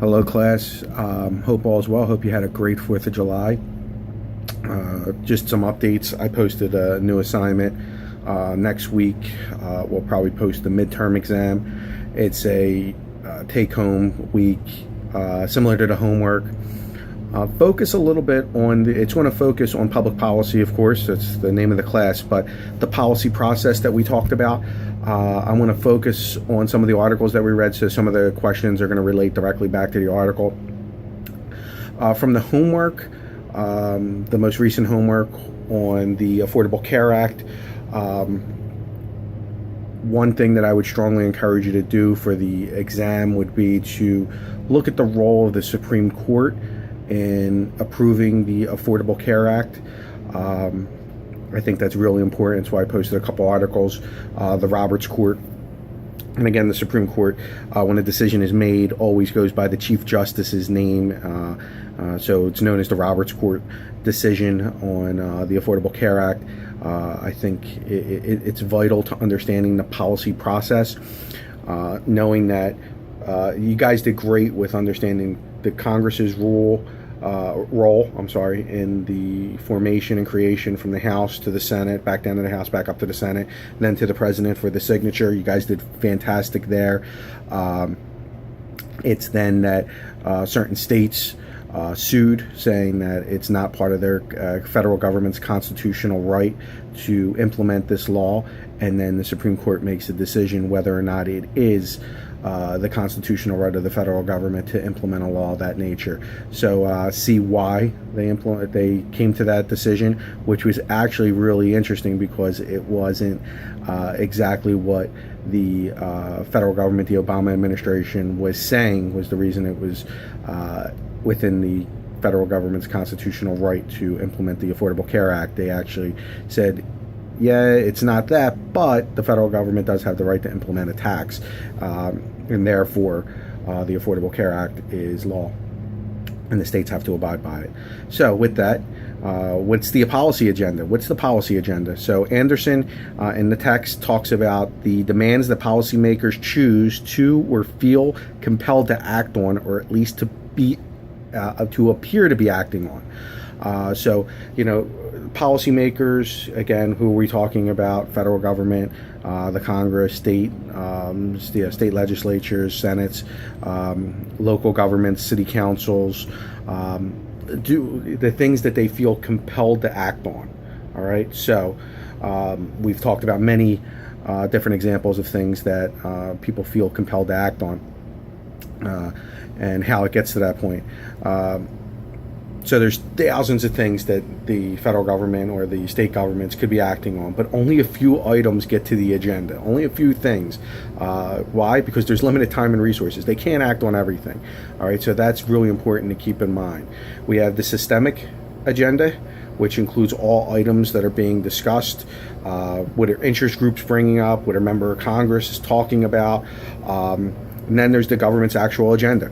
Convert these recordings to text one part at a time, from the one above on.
Hello, class. Hope all is well. Hope you had a great 4th of July. Just some updates. I posted a new assignment. Next week, we'll probably post the midterm exam. It's a take-home week, similar to the homework. Focus a little bit on, it's going to focus on public policy, of course. That's the name of the class, but the policy process that we talked about. I want to focus on some of the articles that we read, so some of the questions are going to relate directly back to the article. From the homework, the most recent homework on the Affordable Care Act, one thing that I would strongly encourage you to do for the exam would be to look at the role of the Supreme Court in approving the Affordable Care Act. I think that's really important. That's why I posted a couple articles. The Roberts Court, and again, the Supreme Court, when a decision is made, always goes by the Chief Justice's name. So it's known as the Roberts Court decision on the Affordable Care Act. I think it's vital to understanding the policy process, knowing that you guys did great with understanding the Congress's role in the formation and creation from the House to the Senate, back down to the House, back up to the Senate, and then to the President for the signature. You guys did fantastic there. It's then that certain states sued, saying that it's not part of their federal government's constitutional right to implement this law, and then the Supreme Court makes a decision whether or not it is the constitutional right of the federal government to implement a law of that nature. So see why they came to that decision, which was actually really interesting because it wasn't exactly what the federal government, the Obama administration, was saying was the reason it was within the federal government's constitutional right to implement the Affordable Care Act. They actually said, yeah, it's not that, but the federal government does have the right to implement a tax, and therefore the Affordable Care Act is law, and the states have to abide by it. So with that, what's the policy agenda? What's the policy agenda? So Anderson in the text talks about the demands that policymakers choose to or feel compelled to act on, or at least to appear to be acting on. So, policymakers, again, who are we talking about? Federal government, the Congress, state legislatures, senates, local governments, city councils, do the things that they feel compelled to act on. All right, so we've talked about many different examples of things that people feel compelled to act on, and how it gets to that point. So there's thousands of things that the federal government or the state governments could be acting on, but only a few items get to the agenda, only a few things. Why? Because there's limited time and resources. They can't act on everything. All right, so that's really important to keep in mind. We have the systemic agenda, which includes all items that are being discussed, what are interest groups bringing up, what a member of Congress is talking about, and then there's the government's actual agenda.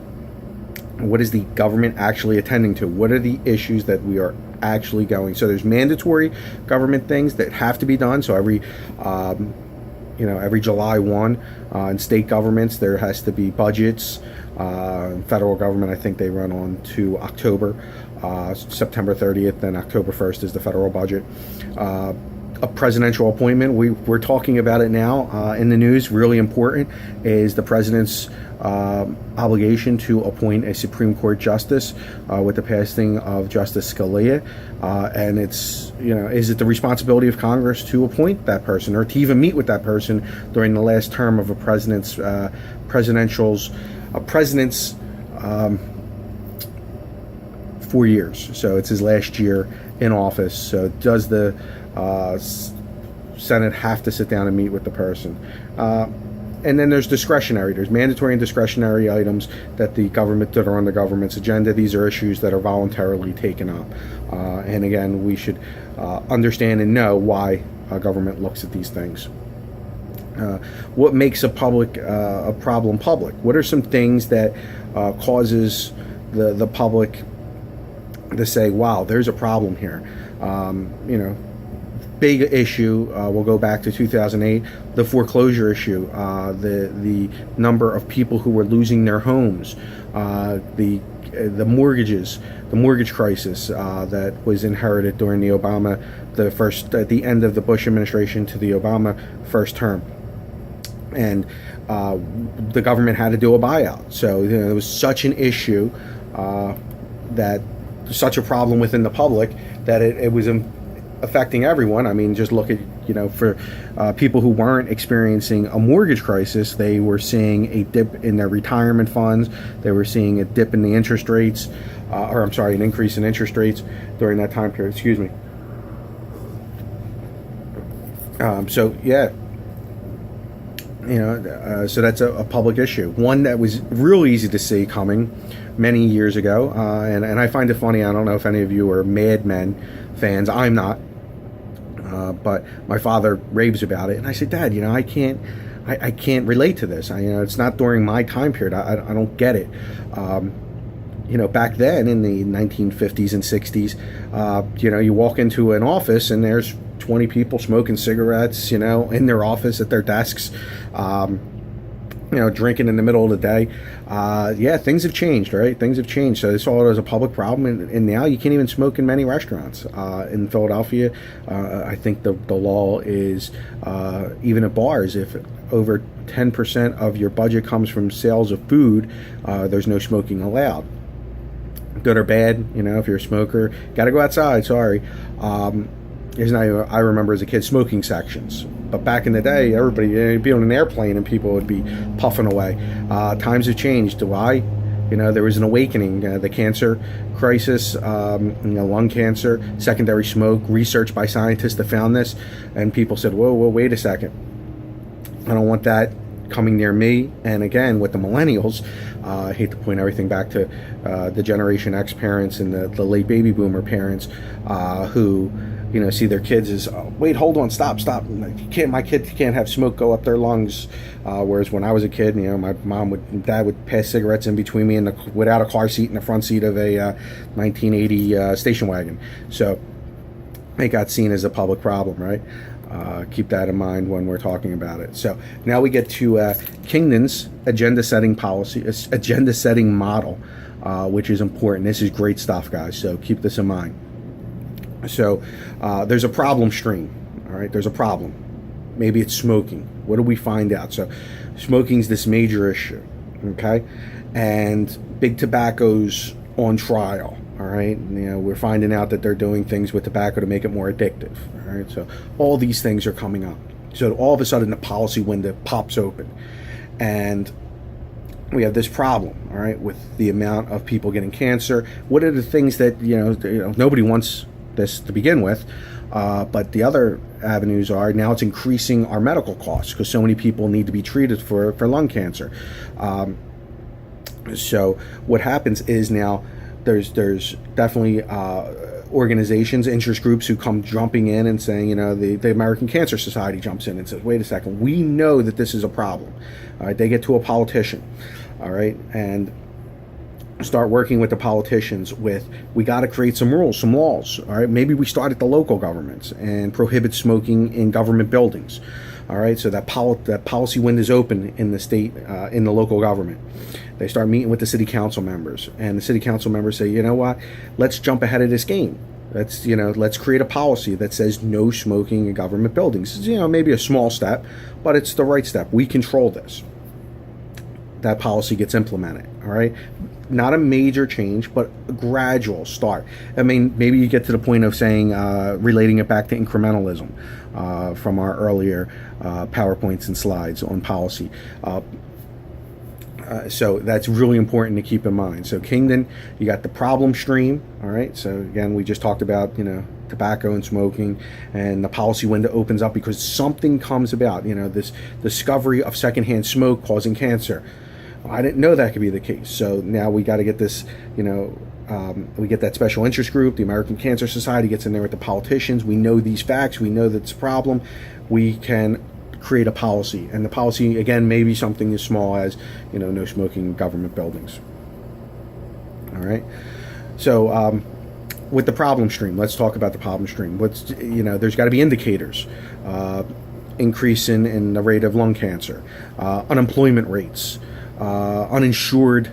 What is the government actually attending to? What are the issues that we are actually going? So there's mandatory government things that have to be done. So every July 1 in state governments, there has to be budgets. Federal government, I think they run on to October, September 30th, and October 1st is the federal budget. A presidential appointment, we're talking about it now in the news, really important, is the president's obligation to appoint a Supreme Court justice with the passing of Justice Scalia, and it's, is it the responsibility of Congress to appoint that person or to even meet with that person during the last term of a president's 4 years? So it's his last year in office. So does the Senate have to sit down and meet with the person? And then there's discretionary. There's mandatory and discretionary items that are on the government's agenda. These are issues that are voluntarily taken up. And again, we should understand and know why government looks at these things. What makes a problem public? What are some things that causes the public to say, wow, there's a problem here? big issue, we'll go back to 2008, the foreclosure issue, the number of people who were losing their homes, the mortgages, the mortgage crisis that was inherited during at the end of the Bush administration to the Obama first term. And the government had to do a buyout. So there was such an issue, that such a problem within the public that it was affecting everyone. I mean, just look at, for people who weren't experiencing a mortgage crisis, they were seeing a dip in their retirement funds. They were seeing a dip in the interest rates, an increase in interest rates during that time period. Excuse me. So that's a public issue. One that was real easy to see coming many years ago. And I find it funny. I don't know if any of you are Mad Men fans. I'm not. But my father raves about it. And I said, Dad, I can't relate to this. It's not during my time period. I don't get it. Back then in the 1950s and 60s, you walk into an office and there's 20 people smoking cigarettes, in their office at their desks, drinking in the middle of the day. Things have changed, right? Things have changed. So they saw it as a public problem, and now you can't even smoke in many restaurants. In Philadelphia, I think the law is, even at bars, if over 10% of your budget comes from sales of food, there's no smoking allowed. Good or bad, if you're a smoker, got to go outside, sorry. I remember as a kid smoking sections, but back in the day, everybody, you'd be on an airplane and people would be puffing away. Times have changed. Why? There was an awakening. The cancer crisis, lung cancer, secondary smoke, research by scientists that found this, and people said, whoa, wait a second. I don't want that coming near me. And again, with the millennials, I hate to point everything back to the Generation X parents and the late baby boomer parents who see their kids as, wait, hold on, stop. My kid can't have smoke go up their lungs. Whereas when I was a kid, my mom and dad would pass cigarettes in between me and without a car seat in the front seat of a 1980 station wagon. So it got seen as a public problem, right? Keep that in mind when we're talking about it. So now we get to Kingdon's agenda setting model, which is important. This is great stuff, guys. So keep this in mind. So there's a problem stream. All right, there's a problem. Maybe it's smoking. What do we find out? So smoking's this major issue. Okay, and big tobacco's on trial. All right, we're finding out that they're doing things with tobacco to make it more addictive. All right, so all these things are coming up. So all of a sudden, the policy window pops open, and we have this problem. All right, with the amount of people getting cancer. What are the things that nobody wants this to begin with? But the other avenues are now it's increasing our medical costs because so many people need to be treated for lung cancer. So what happens is now there's definitely organizations, interest groups who come jumping in and saying, the American Cancer Society jumps in and says, wait a second, we know that this is a problem. All right, they get to a politician, all right, and start working with the politicians we got to create some rules, some laws. All right, maybe we start at the local governments and prohibit smoking in government buildings. All right, so that policy window is open in the state, in the local government. They start meeting with the city council members, and the city council members say, you know what, let's jump ahead of this game. Let's create a policy that says no smoking in government buildings. It's, maybe a small step, but it's the right step. We control this. That policy gets implemented. All right, not a major change, but a gradual start. I mean, maybe you get to the point of saying, relating it back to incrementalism from our earlier PowerPoints and slides on policy. So that's really important to keep in mind. So Kingdon, you got the problem stream. All right. So again, we just talked about, tobacco and smoking, and the policy window opens up because something comes about, this discovery of secondhand smoke causing cancer. I didn't know that could be the case. So now we got to get this, we get that special interest group. The American Cancer Society gets in there with the politicians. We know these facts. We know that it's a problem. We can create a policy, and the policy again may be something as small as no smoking in government buildings. All right, so with the problem stream, let's talk about the problem stream. There's got to be indicators. Increase in the rate of lung cancer, unemployment rates, uninsured.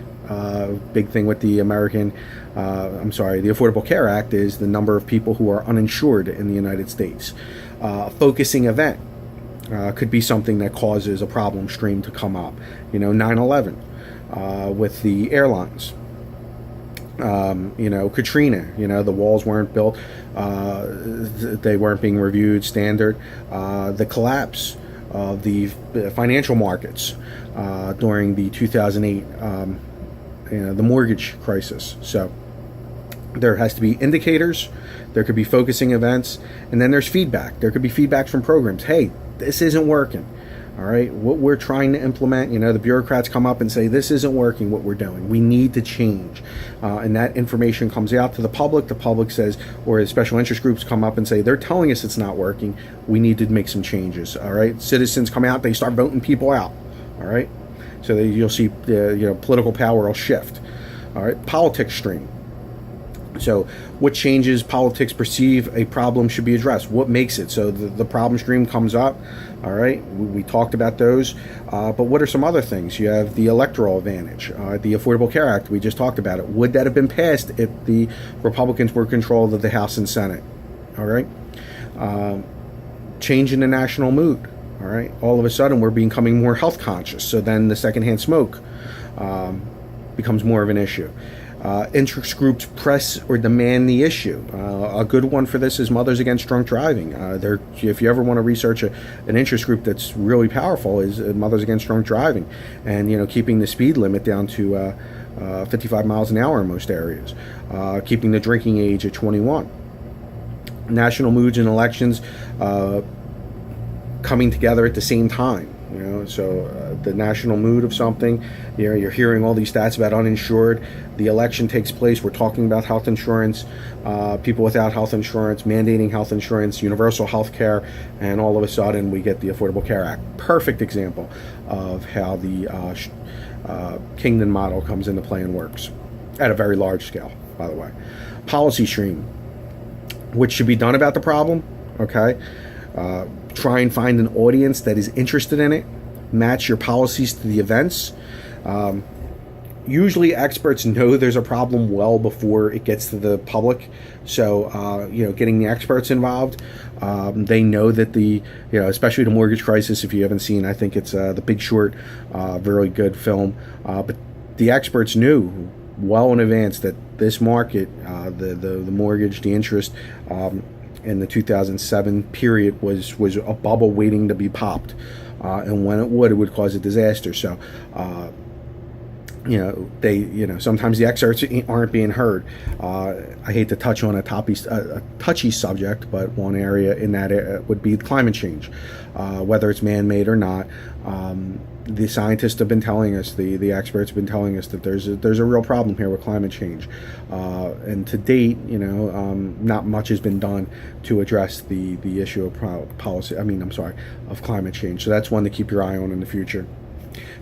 Big thing with the the Affordable Care Act is the number of people who are uninsured in the United States. A focusing event could be something that causes a problem stream to come up. 9/11 with the airlines. Katrina, the walls weren't built, they weren't being reviewed standard. The collapse of the financial markets during the 2008, the mortgage crisis. So there has to be indicators, there could be focusing events, and then there's feedback. There could be feedback from programs. Hey, this isn't working. All right, what we're trying to implement, the bureaucrats come up and say, this isn't working, what we're doing. We need to change. And that information comes out to the public. The public says, or the special interest groups come up and say, they're telling us it's not working. We need to make some changes. All right, citizens come out, they start voting people out. All right, so you'll see, political power will shift. All right, politics stream. So what changes politics perceive a problem should be addressed? What makes it? So the problem stream comes up. All right, we talked about those. But what are some other things? You have the electoral advantage. The Affordable Care Act, we just talked about it. Would that have been passed if the Republicans were in control of the House and Senate? All right. Change in the national mood. All right. All of a sudden, we're becoming more health conscious. So then the secondhand smoke becomes more of an issue. Interest groups press or demand the issue. A good one for this is Mothers Against Drunk Driving. If you ever want to research an interest group that's really powerful, is Mothers Against Drunk Driving, and keeping the speed limit down to 55 miles an hour in most areas, keeping the drinking age at 21. National moods and elections coming together at the same time. The national mood of something, you're hearing all these stats about uninsured. The election takes place. We're talking about health insurance, people without health insurance, mandating health insurance, universal health care, and all of a sudden we get the Affordable Care Act. Perfect example of how the Kingdon model comes into play and works at a very large scale, by the way. Policy stream. What should be done about the problem? Okay. Try and find an audience that is interested in it. Match your policies to the events. Usually experts know there's a problem well before it gets to the public. So, getting the experts involved, they know that especially the mortgage crisis, if you haven't seen, I think it's The Big Short, very good film. But the experts knew well in advance that this market, the mortgage, the interest, in the 2007 period was a bubble waiting to be popped, and when it would cause a disaster. So sometimes the excerpts aren't being heard. I hate to touch on a touchy subject, but one area in that would be climate change, whether it's man-made or not. The scientists have been telling us, the experts have been telling us that there's a real problem here with climate change, and to date, not much has been done to address the issue of of climate change. So that's one to keep your eye on in the future.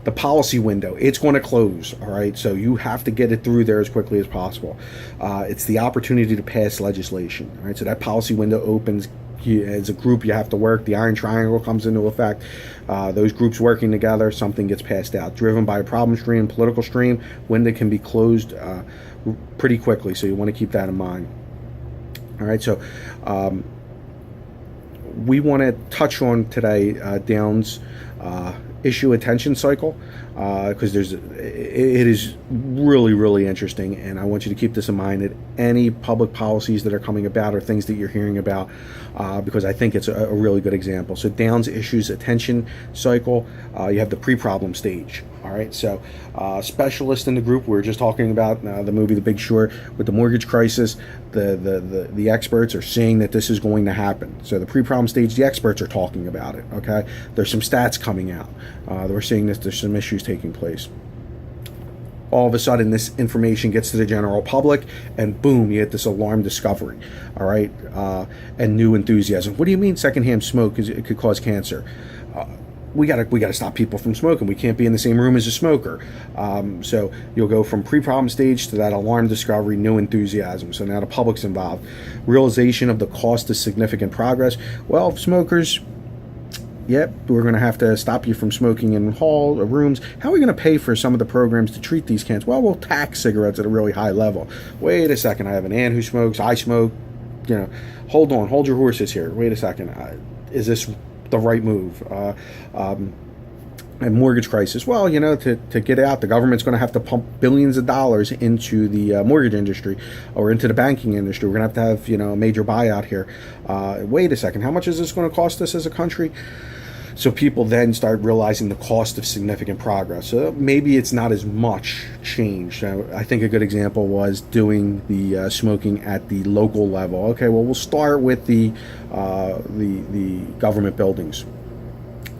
The policy window, it's going to close, all right? So you have to get it through there as quickly as possible. It's the opportunity to pass legislation, all right? So that policy window opens. As a group, you have to work. The Iron Triangle comes into effect. Those groups working together, something gets passed out. Driven by a problem stream, political stream, window can be closed pretty quickly, so you want to keep that in mind. All right, so we want to touch on today Downs' issue attention cycle, because it is really, really interesting, and I want you to keep this in mind that any public policies that are coming about or things that you're hearing about, because I think it's a really good example. So Downs issues attention cycle, you have the pre-problem stage. All right, so specialists in the group, we were just talking about the movie The Big Short with the mortgage crisis. The experts are saying that this is going to happen. So the pre-problem stage, the experts are talking about it. Okay, there's some stats coming out. We're seeing this. There's some issues taking place. All of a sudden, this information gets to the general public, and boom, you get this alarm discovery. All right, and new enthusiasm. What do you mean secondhand smoke it could cause cancer? we gotta stop people from smoking. We can't be in the same room as a smoker. So you'll go from pre-problem stage to that alarm discovery, new enthusiasm. So now the public's involved. Realization of the cost of significant progress. Well, smokers, yep, we're going to have to stop you from smoking in hall or rooms. How are we going to pay for some of the programs to treat these cans? Well, we'll tax cigarettes at a really high level. Wait a second, I have an aunt who smokes, I smoke. Hold on, hold your horses here. Wait a second, is this the right move? And mortgage crisis. Well, to get out, the government's going to have to pump billions of dollars into the mortgage industry or into the banking industry. We're going to have a major buyout here. Wait a second, how much is this going to cost us as a country? So people then start realizing the cost of significant progress. So maybe it's not as much change. I think a good example was doing the smoking at the local level. Okay, well, we'll start with the government buildings.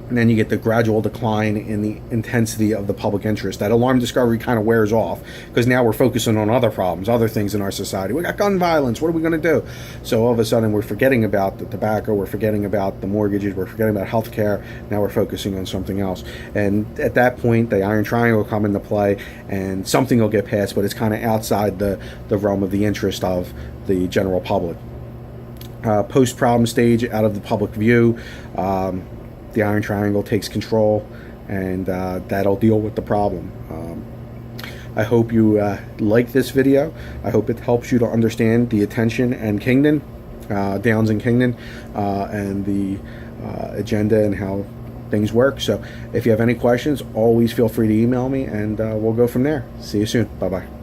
And then you get the gradual decline in the intensity of the public interest. That alarm discovery kind of wears off because now we're focusing on other problems, other things in our society. We got gun violence. What are we going to do? So all of a sudden we're forgetting about the tobacco. We're forgetting about the mortgages. We're forgetting about health care. Now we're focusing on something else. And at that point, the Iron Triangle will come into play and something will get passed, but it's kind of outside the realm of the interest of the general public. Post-problem stage, out of the public view. The Iron Triangle takes control, and that'll deal with the problem. I hope you like this video. I hope it helps you to understand the attention and Kingdon, Downs and Kingdon, and the agenda and how things work. So if you have any questions, always feel free to email me, and we'll go from there. See you soon. Bye-bye.